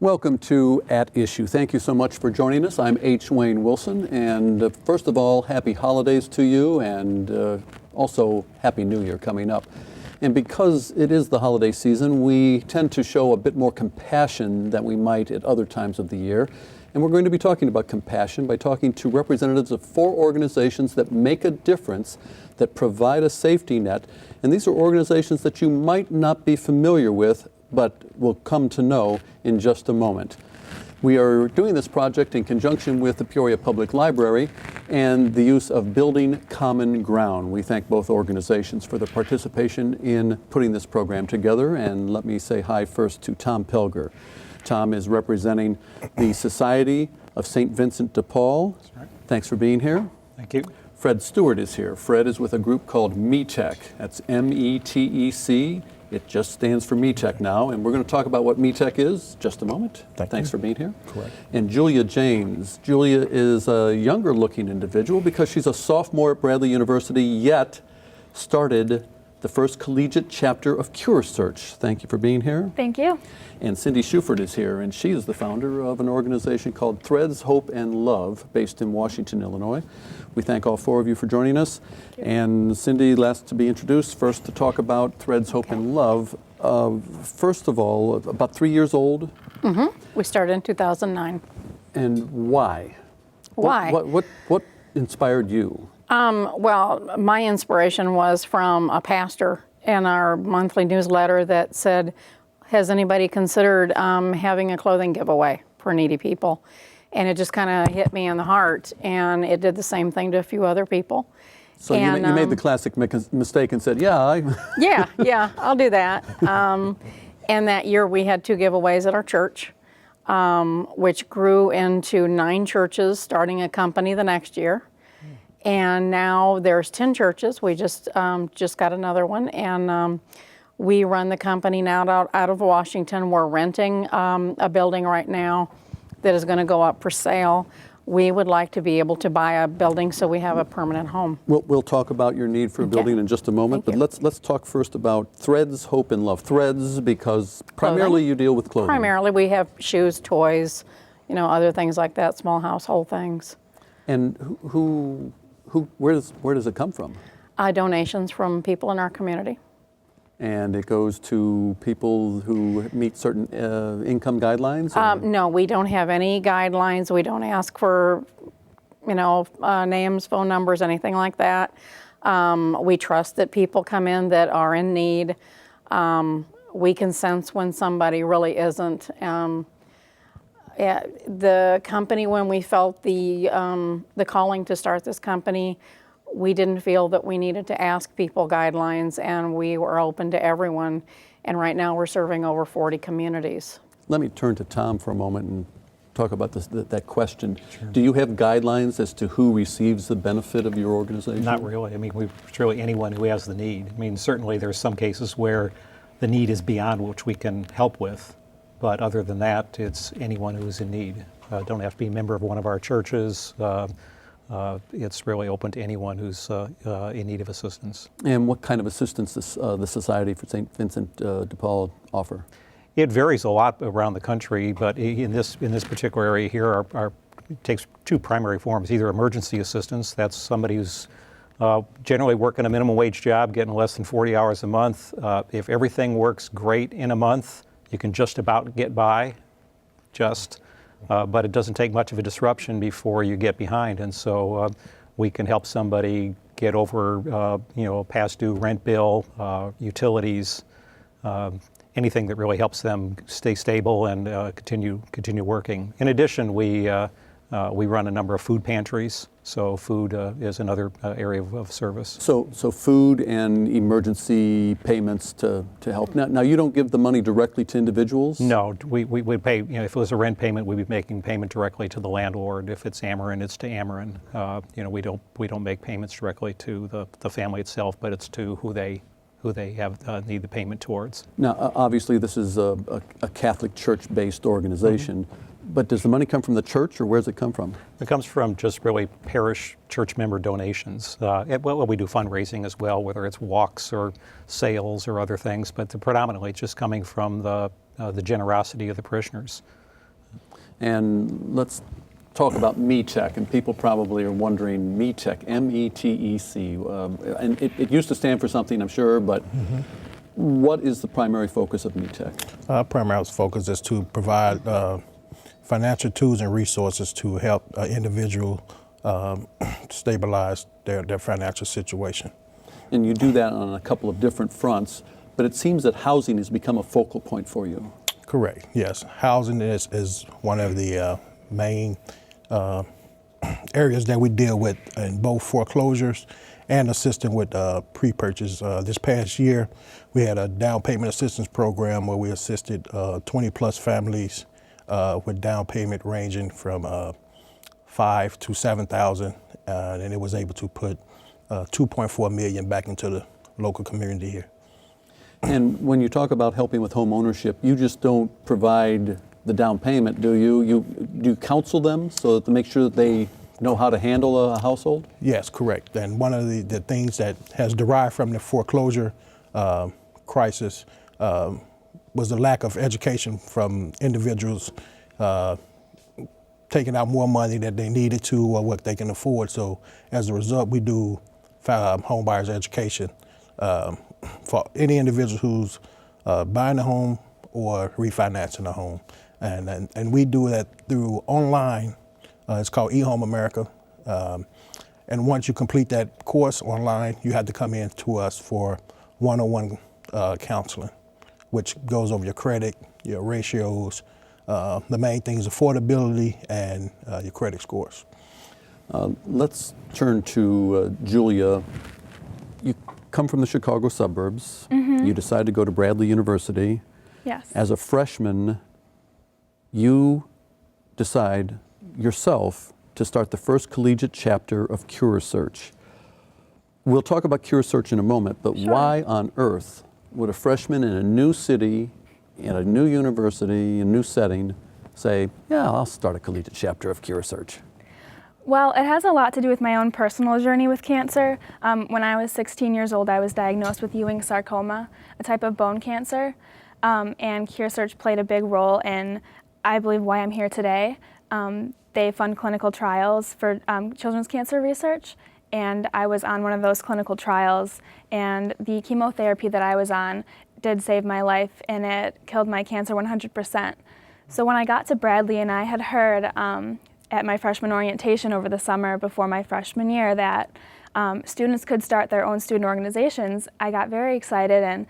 Welcome to At Issue. Thank you so much for joining us. I'm H. Wayne Wilson, and first of all, happy holidays to you, and also Happy New Year coming up. And because it is the holiday season, we tend to show a bit more compassion than we might at other times of the year. And we're going to be talking about compassion by talking to representatives of 4 organizations that make a difference, that provide a safety net. And these are organizations that you might not be familiar with, but will come to know in just a moment. We are doing this project in conjunction with the Peoria Public Library and the use of Building Common Ground. We thank both organizations for their participation in putting this program together. And let me say hi first to Tom Pelger. Tom is representing the Society of St. Vincent de Paul. That's right. Thanks for being here. Thank you. Fred Stewart is here. Fred is with a group called METEC. That's M-E-T-E-C. It just stands for METEC now, and we're going to talk about what METEC is just a moment. Thanks for being here. Correct. And Julia James. Julia is a younger looking individual because she's a sophomore at Bradley University, yet started the first collegiate chapter of Cure Search. Thank you for being here. Thank you. And Cindy Schufert is here, and she is the founder of an organization called Threads, Hope, and Love, based in Washington, Illinois. We thank all 4 of you for joining us. And Cindy, last to be introduced, first to talk about Threads, Hope, and Love. First of all, about 3 years old. Mm-hmm. We started in 2009. And why? Why? What inspired you? Well, my inspiration was from a pastor in our monthly newsletter that said, has anybody considered having a clothing giveaway for needy people? And it just kind of hit me in the heart, and it did the same thing to a few other people. So you made the classic mistake and said, yeah. Yeah, I'll do that. And that year we had 2 giveaways at our church, which grew into 9 churches, starting a company the next year. And now there's 10 churches. We just got another one, and we run the company now out of Washington. We're renting a building right now that is going to go up for sale. We would like to be able to buy a building so we have a permanent home. We'll talk about your need for a building in just a moment, but let's talk first about Threads, Hope, and Love. Threads, because primarily you deal with clothing. Primarily we have shoes, toys, other things like that, small household things. And where does it come from? Donations from people in our community. And it goes to people who meet certain income guidelines? No, we don't have any guidelines. We don't ask for, names, phone numbers, anything like that. We trust that people come in that are in need. We can sense when somebody really isn't. The company, when we felt the calling to start this company, we didn't feel that we needed to ask people guidelines, and we were open to everyone. And right now we're serving over 40 communities. Let me turn to Tom for a moment and talk about that question. Sure. Do you have guidelines as to who receives the benefit of your organization? Not really. It's really anyone who has the need. Certainly there's some cases where the need is beyond which we can help with. But other than that, it's anyone who's in need. Don't have to be a member of one of our churches. It's really open to anyone who's in need of assistance. And what kind of assistance does the Society for St. Vincent de Paul offer? It varies a lot around the country, but in this particular area here, it takes 2 primary forms. Either emergency assistance, that's somebody who's generally working a minimum wage job, getting less than 40 hours a month. If everything works great in a month, you can just about get by, but it doesn't take much of a disruption before you get behind. And so we can help somebody get over, past due rent bill, utilities, anything that really helps them stay stable and continue working. In addition, we run a number of food pantries, so food is another area of service. So food and emergency payments to help. Now you don't give the money directly to individuals? No, we pay, if it was a rent payment, we'd be making payment directly to the landlord. If it's Ameren, it's to Ameren. We don't make payments directly to the family itself, but it's to who they have need the payment towards. Now, obviously, this is a Catholic church-based organization. Mm-hmm. But does the money come from the church, or where does it come from? It comes from just really parish church member donations. We do fundraising as well, whether it's walks or sales or other things, but predominantly it's just coming from the generosity of the parishioners. And let's talk about METEC, and people probably are wondering, METEC, M-E-T-E-C, and it used to stand for something, I'm sure, but what is the primary focus of METEC? Our primary focus is to provide financial tools and resources to help individual stabilize their financial situation. And you do that on a couple of different fronts, but it seems that housing has become a focal point for you. Correct, yes. Housing is one of the main areas that we deal with in both foreclosures and assisting with pre-purchase. This past year, we had a down payment assistance program where we assisted 20 plus families with down payment ranging from $5,000 to $7,000, and it was able to put $2.4 million back into the local community here. And when you talk about helping with home ownership, you just don't provide the down payment, do you? Do you counsel them so that to make sure that they know how to handle a household? Yes, correct. And one of the things that has derived from the foreclosure crisis was the lack of education from individuals taking out more money than they needed to or what they can afford. So as a result, we do home buyers education for any individual who's buying a home or refinancing a home. And we do that through online. It's called eHome America. And once you complete that course online, you have to come in to us for one-on-one counseling, which goes over your credit, your ratios, the main things, affordability, and your credit scores. Let's turn to Julia. You come from the Chicago suburbs. You decide to go to Bradley University. Yes. As a freshman, you decide yourself to start the first collegiate chapter of CureSearch. We'll talk about CureSearch in a moment, but Sure. why on earth would a freshman in a new city, in a new university, a new setting, say, yeah, I'll start a collegiate chapter of CureSearch? Well, it has a lot to do with my own personal journey with cancer. When I was 16 years old, I was diagnosed with Ewing sarcoma, a type of bone cancer, and CureSearch played a big role in, I believe, why I'm here today. They fund clinical trials for children's cancer research, and I was on one of those clinical trials, and the chemotherapy that I was on did save my life, and it killed my cancer 100%. So when I got to Bradley, and I had heard at my freshman orientation over the summer before my freshman year that students could start their own student organizations, I got very excited, and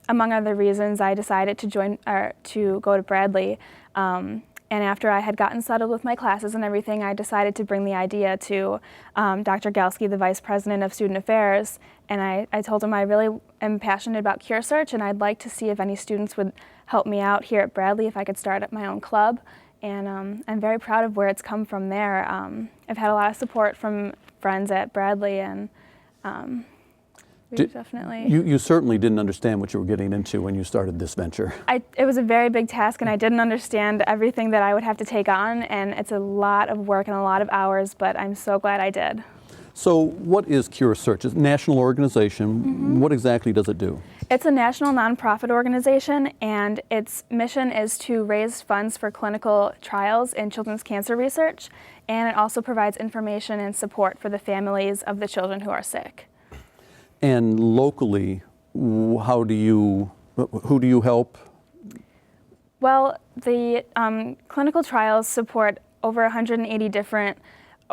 among other reasons, I decided to go to Bradley. And after I had gotten settled with my classes and everything, I decided to bring the idea to Dr. Galsky, the Vice President of Student Affairs, and I told him I really am passionate about CureSearch, and I'd like to see if any students would help me out here at Bradley if I could start up my own club. And I'm very proud of where it's come from there. I've had a lot of support from friends at Bradley, and definitely. You certainly didn't understand what you were getting into when you started this venture. It was a very big task, and I didn't understand everything that I would have to take on, and it's a lot of work and a lot of hours, but I'm so glad I did. So what is CureSearch? It's a national organization. What exactly does it do? It's a national nonprofit organization, and its mission is to raise funds for clinical trials in children's cancer research, and it also provides information and support for the families of the children who are sick. And locally, who do you help? Well, the clinical trials support over 180 different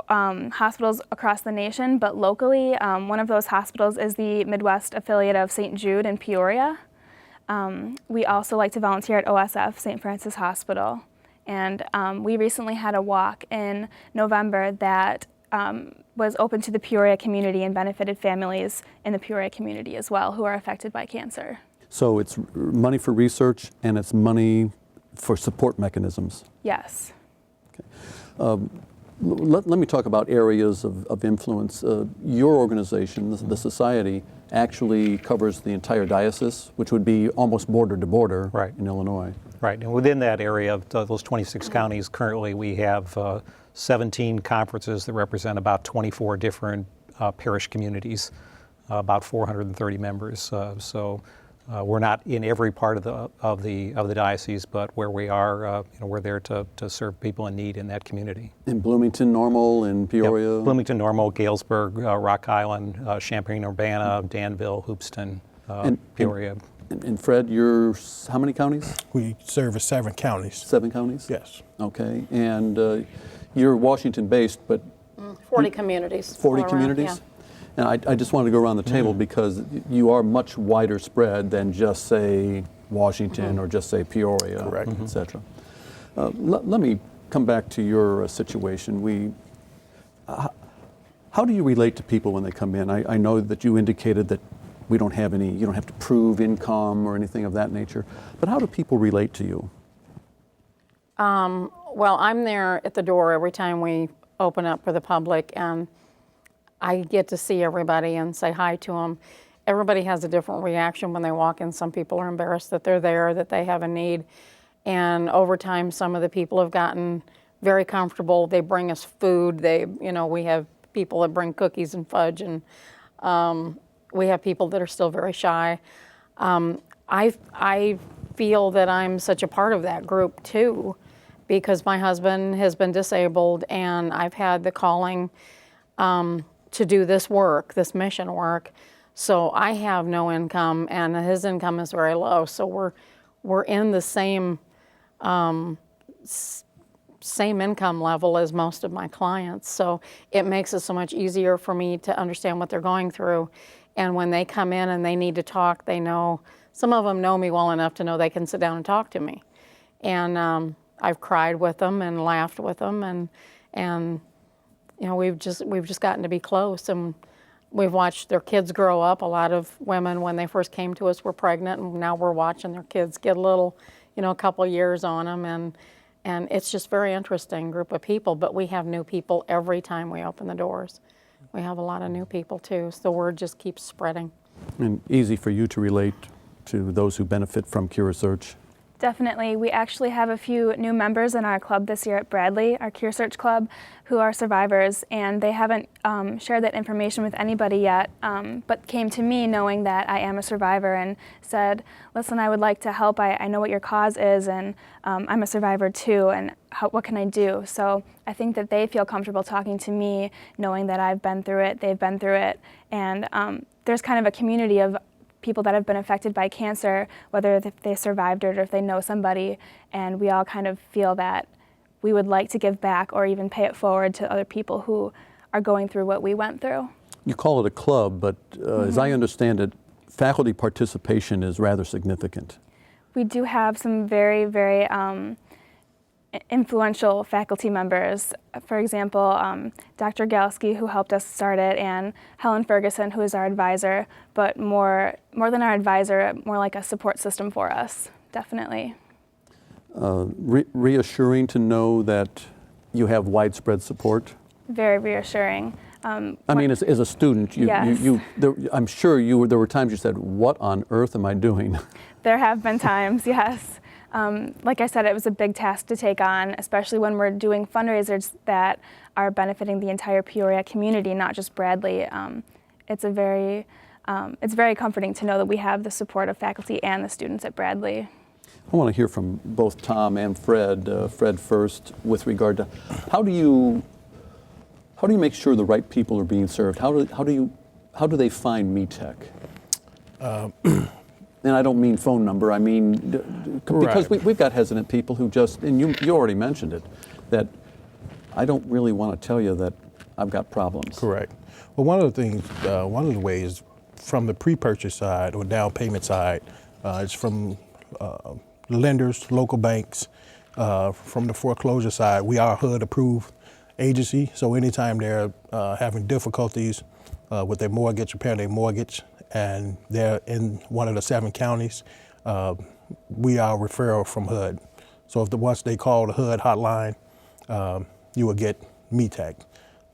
hospitals across the nation, but locally, one of those hospitals is the Midwest affiliate of St. Jude in Peoria. We also like to volunteer at OSF, St. Francis Hospital. And we recently had a walk in November that was open to the Peoria community and benefited families in the Peoria community as well who are affected by cancer. So it's money for research and it's money for support mechanisms. Yes. Okay. Let me talk about areas of influence. Your organization, the Society, actually covers the entire diocese, which would be almost border to border in Illinois. Right, and within that area of those 26 counties, currently we have 17 conferences that represent about 24 different parish communities, about 430 members. So We're not in every part of the diocese, but where we are, we're there to serve people in need in that community. In Bloomington, Normal, in Peoria? Yep. Bloomington, Normal, Galesburg, Rock Island, Champaign-Urbana, Danville, Hoopeston, Peoria. And Fred, you're how many counties? We service 7 counties. 7 counties? Yes. Okay. And you're Washington-based, but 40 communities. 40 all around, communities? yeah. And I just wanted to go around the table because you are much wider spread than just, say, Washington or just, say, Peoria, Correct. et cetera. Let me come back to your situation. How do you relate to people when they come in? I know that you indicated that you don't have to prove income or anything of that nature, but how do people relate to you? Well, I'm there at the door every time we open up for the public, and I get to see everybody and say hi to them. Everybody has a different reaction when they walk in. Some people are embarrassed that they're there, that they have a need. And over time, some of the people have gotten very comfortable. They bring us food. We have people that bring cookies and fudge, and we have people that are still very shy. I feel that I'm such a part of that group too, because my husband has been disabled, and I've had the calling to do this work, this mission work. So I have no income, and his income is very low. So we're in the same income level as most of my clients. So it makes it so much easier for me to understand what they're going through. And when they come in and they need to talk, they know, some of them know me well enough to know they can sit down and talk to me. And I've cried with them and laughed with them, and we've just gotten to be close, and we've watched their kids grow up. A lot of women, when they first came to us, were pregnant, and now we're watching their kids get a little, a couple years on them, and it's just very interesting group of people. But we have new people every time we open the doors. We have a lot of new people too, so the word just keeps spreading. And easy for you to relate to those who benefit from CureSearch? Definitely. We actually have a few new members in our club this year at Bradley, our CureSearch Club, who are survivors, and they haven't shared that information with anybody yet, but came to me knowing that I am a survivor and said, listen, I would like to help. I know what your cause is, and I'm a survivor too, and what can I do? So I think that they feel comfortable talking to me, knowing that I've been through it, they've been through it, and there's kind of a community of people that have been affected by cancer, whether they survived it or if they know somebody, and we all kind of feel that we would like to give back or even pay it forward to other people who are going through what we went through. You call it a club, but as I understand it, faculty participation is rather significant. We do have some very, very influential faculty members. For example, Dr. Galsky, who helped us start it, and Helen Ferguson, who is our advisor, but more than our advisor, more like a support system for us, definitely. Reassuring to know that you have widespread support? Very reassuring. I mean, as a student, Yes. I'm sure there were times you said, what on earth am I doing? There have been times, yes. Like I said, it was a big task to take on, especially when we're doing fundraisers that are benefiting the entire Peoria community, not just Bradley. It's very comforting to know that we have the support of faculty and the students at Bradley. I want to hear from both Tom and Fred. Fred first, with regard to how do you make sure the right people are being served? How do they find METEC? And I don't mean phone number. I mean because we've got hesitant people who just, and you already mentioned it, that I don't really want to tell you that I've got problems. Correct. Well, one of the ways from the pre-purchase side or down payment side, it's from lenders, local banks. From the foreclosure side, we are a HUD approved agency, so anytime they're having difficulties with their mortgage, repairing their mortgage, and they're in one of the 7 counties, we are referral from HUD. So once they call the HUD hotline, you will get METEC.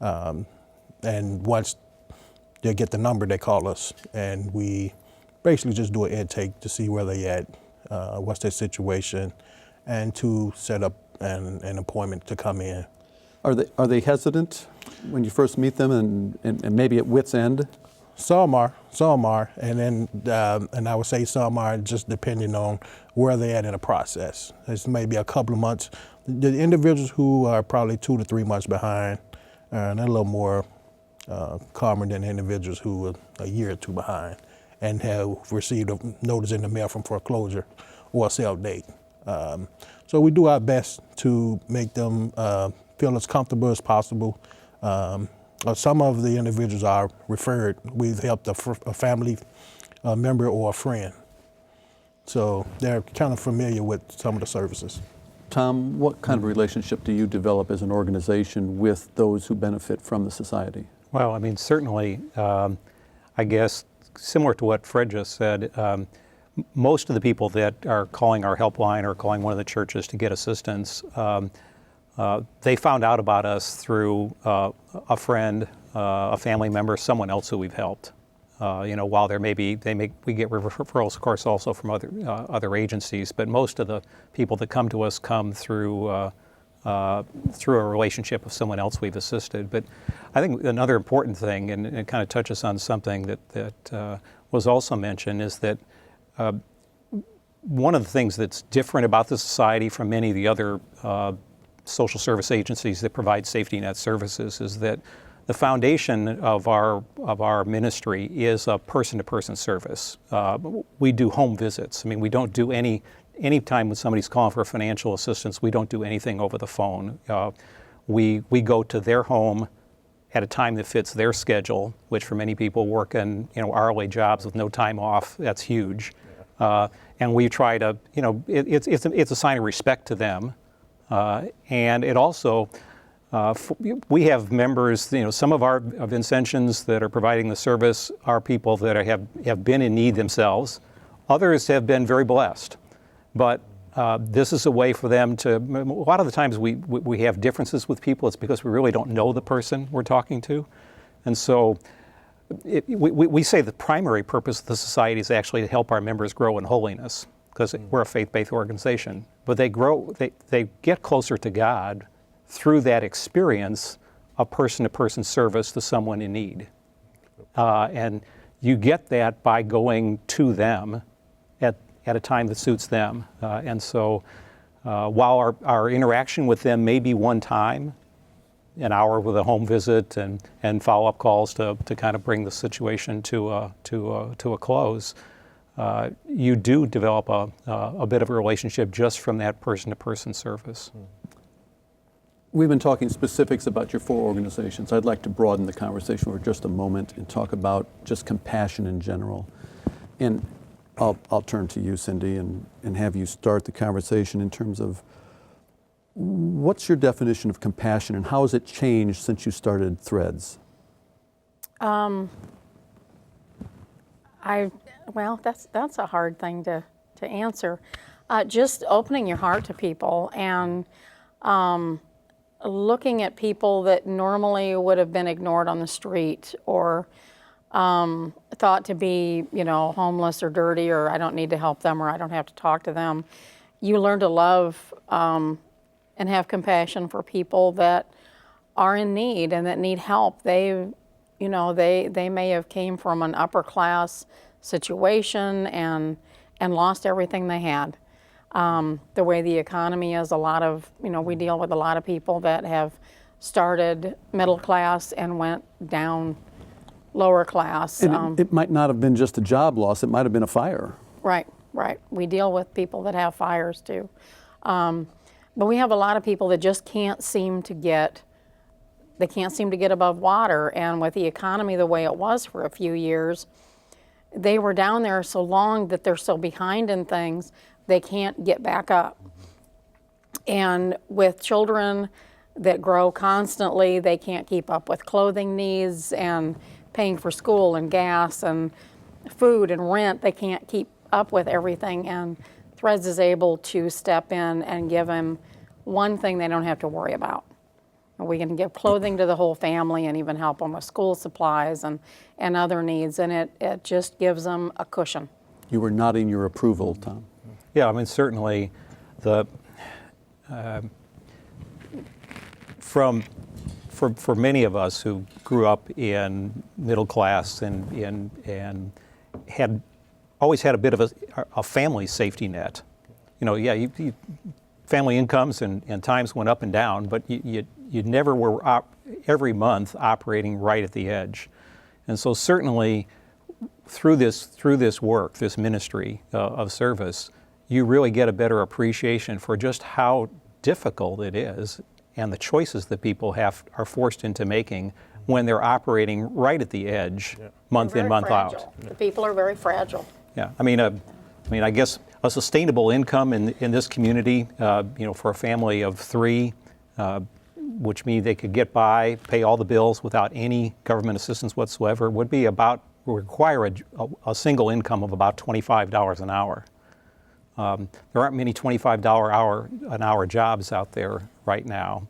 And once they get the number, they call us, and we basically just do an intake to see where they at, what's their situation, and to set up an appointment to come in. Are they hesitant when you first meet them and maybe at wit's end? Some are, and then and I would say some are just depending on where they're at in the process. It's maybe a couple of months. The individuals who are probably 2 to 3 months behind, they're a little more calmer than individuals who are a year or two behind and have received a notice in the mail from foreclosure or a sale date. So we do our best to make them feel as comfortable as possible. Some of the individuals are referred. We've helped a family member or a friend. So they're kind of familiar with some of the services. Tom, what kind of relationship do you develop as an organization with those who benefit from the society? Well, I mean, certainly, I guess, similar to what Fred just said, most of the people that are calling our helpline or calling one of the churches to get assistance, they found out about us through a friend, a family member, someone else who we've helped. While we get referrals, of course, also from other agencies, but most of the people that come to us come through a relationship of someone else we've assisted. But I think another important thing, and it kind of touches on something that was also mentioned, is that one of the things that's different about the society from many of the other social service agencies that provide safety net services is that the foundation of our ministry is a person-to-person service. We do home visits. I mean, we don't do any time when somebody's calling for financial assistance, we don't do anything over the phone. We go to their home at a time that fits their schedule, which for many people work in hourly jobs with no time off. That's huge. And we try to, it's a sign of respect to them. And it also, we have members, some of our Vincentians that are providing the service are people that have been in need themselves. Others have been very blessed. But this is a way for them to, a lot of the times we have differences with people, it's because we really don't know the person we're talking to. And so we say the primary purpose of the society is actually to help our members grow in holiness, because we're a faith-based organization. But they get closer to God through that experience of person-to-person service to someone in need. And you get that by going to them at a time that suits them. And so while our interaction with them may be one time, an hour with a home visit and follow-up calls to kind of bring the situation to a close, you do develop a bit of a relationship just from that person-to-person service. We've been talking specifics about your 4 organizations. I'd like to broaden the conversation for just a moment and talk about just compassion in general. And I'll turn to you, Cindy, and have you start the conversation in terms of what's your definition of compassion and how has it changed since you started Threads? Well, that's a hard thing to answer. Just opening your heart to people and looking at people that normally would have been ignored on the street or thought to be, homeless or dirty, or I don't need to help them, or I don't have to talk to them. You learn to love and have compassion for people that are in need and that need help. They may have came from an upper class situation and lost everything they had. The way the economy is, we deal with a lot of people that have started middle class and went down lower class. And it might not have been just a job loss, it might have been a fire. Right. We deal with people that have fires too. But we have a lot of people that just can't seem to get above water. And with the economy the way it was for a few years, they were down there so long that they're so behind in things, they can't get back up. And with children that grow constantly, they can't keep up with clothing needs and paying for school and gas and food and rent. They can't keep up with everything. And Threads is able to step in and give them one thing they don't have to worry about. We can give clothing to the whole family and even help them with school supplies and other needs, and it just gives them a cushion. You were nodding your approval, Tom. Yeah, I mean, certainly from for many of us who grew up in middle class and had always had a bit of a family safety net. You know, yeah, family incomes and times went up and down, but you never were every month operating right at the edge. And so certainly through this work, this ministry of service, you really get a better appreciation for just how difficult it is and the choices that people are forced into making when they're operating right at the edge, month in, month out. The people are very fragile. Yeah, I mean, I guess a sustainable income in this community, for a family of 3, which means they could get by, pay all the bills without any government assistance whatsoever, would require a single income of about $25 an hour. There aren't many $25 an hour jobs out there right now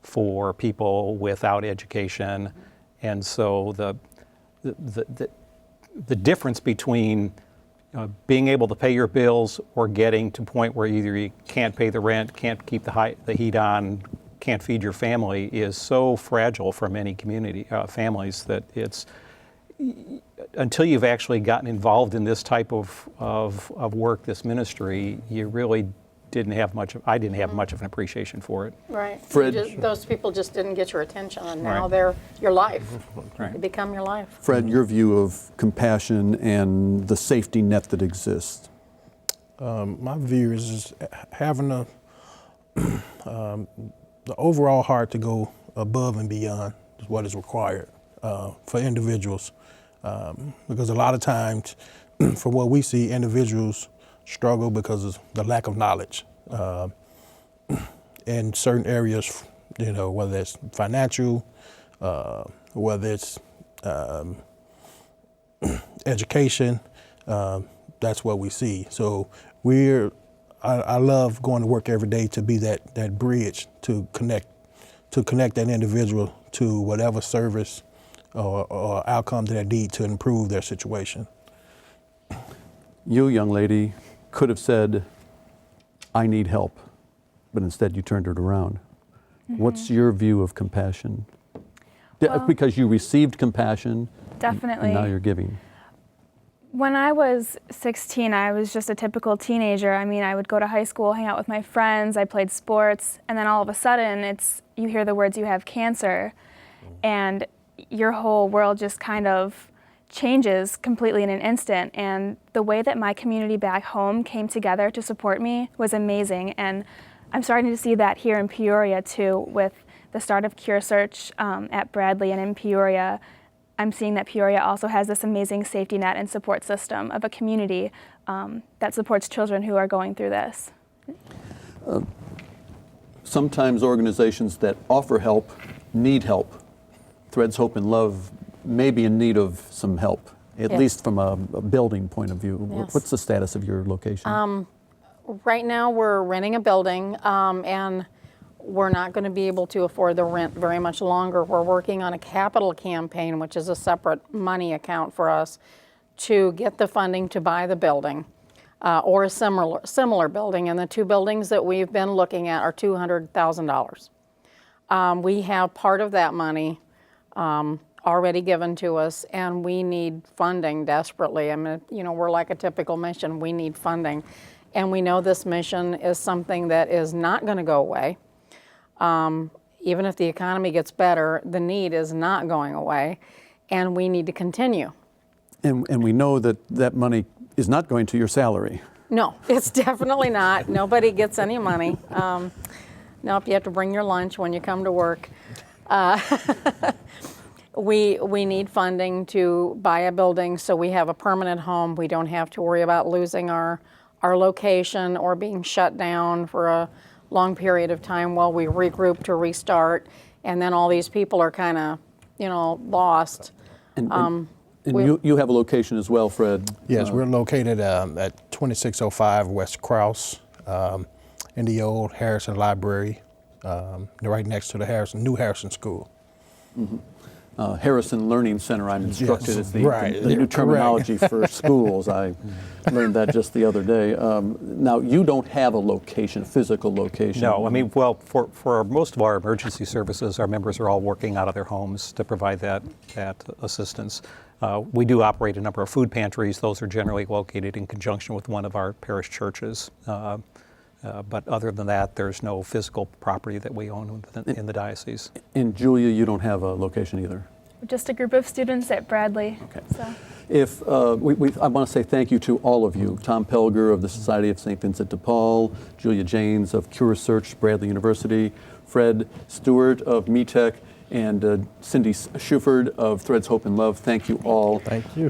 for people without education, and so the difference between being able to pay your bills or getting to a point where either you can't pay the rent, can't keep the heat on, can't feed your family is so fragile for many families that it's until you've actually gotten involved in this type of work, this ministry, you really didn't have much I didn't have much of an appreciation for it. Right. Fred- Those people just didn't get your attention, and now Right. they're your life. Right. They become your life. Fred, your view of compassion and the safety net that exists. My view is just having the overall heart to go above and beyond is what is required for individuals. Because a lot of times, from what we see, individuals struggle because of the lack of knowledge in certain areas, whether it's financial, whether it's education, that's what we see. So I love going to work every day to be that bridge to connect that individual to whatever service or outcome that they need to improve their situation. You, young lady, could have said, I need help, but instead you turned it around. What's your view of compassion? Because you received compassion, Definitely. and now you're giving. When I was 16, I was just a typical teenager. I mean, I would go to high school, hang out with my friends, I played sports, and then all of a sudden you hear the words, you have cancer, and your whole world just kind of changes completely in an instant. And the way that my community back home came together to support me was amazing. And I'm starting to see that here in Peoria too, with the start of Cure Search at Bradley and in Peoria. I'm seeing that Peoria also has this amazing safety net and support system of a community that supports children who are going through this. Sometimes organizations that offer help need help. Threads Hope and Love may be in need of some help, at Yes. least from a building point of view. Yes. What's the status of your location? Right now, we're renting a building, and we're not going to be able to afford the rent very much longer. We're working on a capital campaign, which is a separate money account for us, to get the funding to buy the building or a similar building. And the 2 buildings that we've been looking at are $200,000. We have part of that money already given to us, and we need funding desperately. I mean, we're like a typical mission. We need funding. And we know this mission is something that is not going to go away. Even if the economy gets better, the need is not going away, and we need to continue. And we know that money is not going to your salary. No, it's definitely not. Nobody gets any money. Nope, you have to bring your lunch when you come to work. We need funding to buy a building so we have a permanent home. We don't have to worry about losing our location or being shut down for a long period of time while we regroup to restart. And then all these people are kind of, lost. And you have a location as well, Fred. Yes, we're located at 2605 West Krause in the old Harrison Library, right next to the New Harrison School. Harrison Learning Center, I'm instructed, Yes, is the right. new Correct. terminology for schools. I learned that just the other day. Now, you don't have a location, a physical location. No, I mean, well, for most of our emergency services, our members are all working out of their homes to provide that assistance. We do operate a number of food pantries. Those are generally located in conjunction with one of our parish churches. But other than that, there's no physical property that we own in the diocese. And Julia, you don't have a location either. Just a group of students at Bradley. Okay. So. If I want to say thank you to all of you, Tom Pelger of the Society of St. Vincent de Paul, Julia Janes of Cure Search, Bradley University, Fred Stewart of METEC, and Cindy Schuford of Threads Hope and Love. Thank you all. Thank you.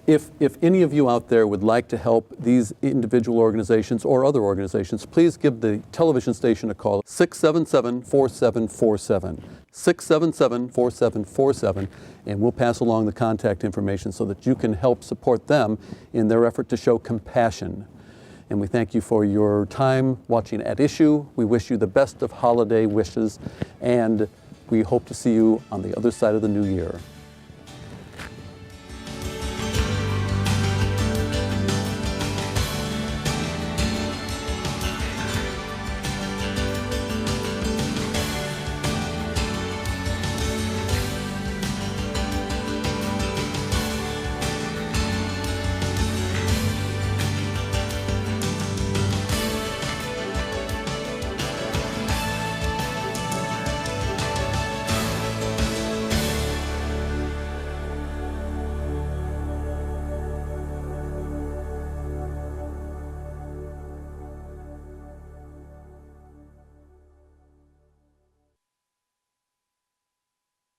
If any of you out there would like to help these individual organizations or other organizations, please give the television station a call, 677-4747, 677-4747, and we'll pass along the contact information so that you can help support them in their effort to show compassion. And we thank you for your time watching At Issue. We wish you the best of holiday wishes, and we hope to see you on the other side of the new year.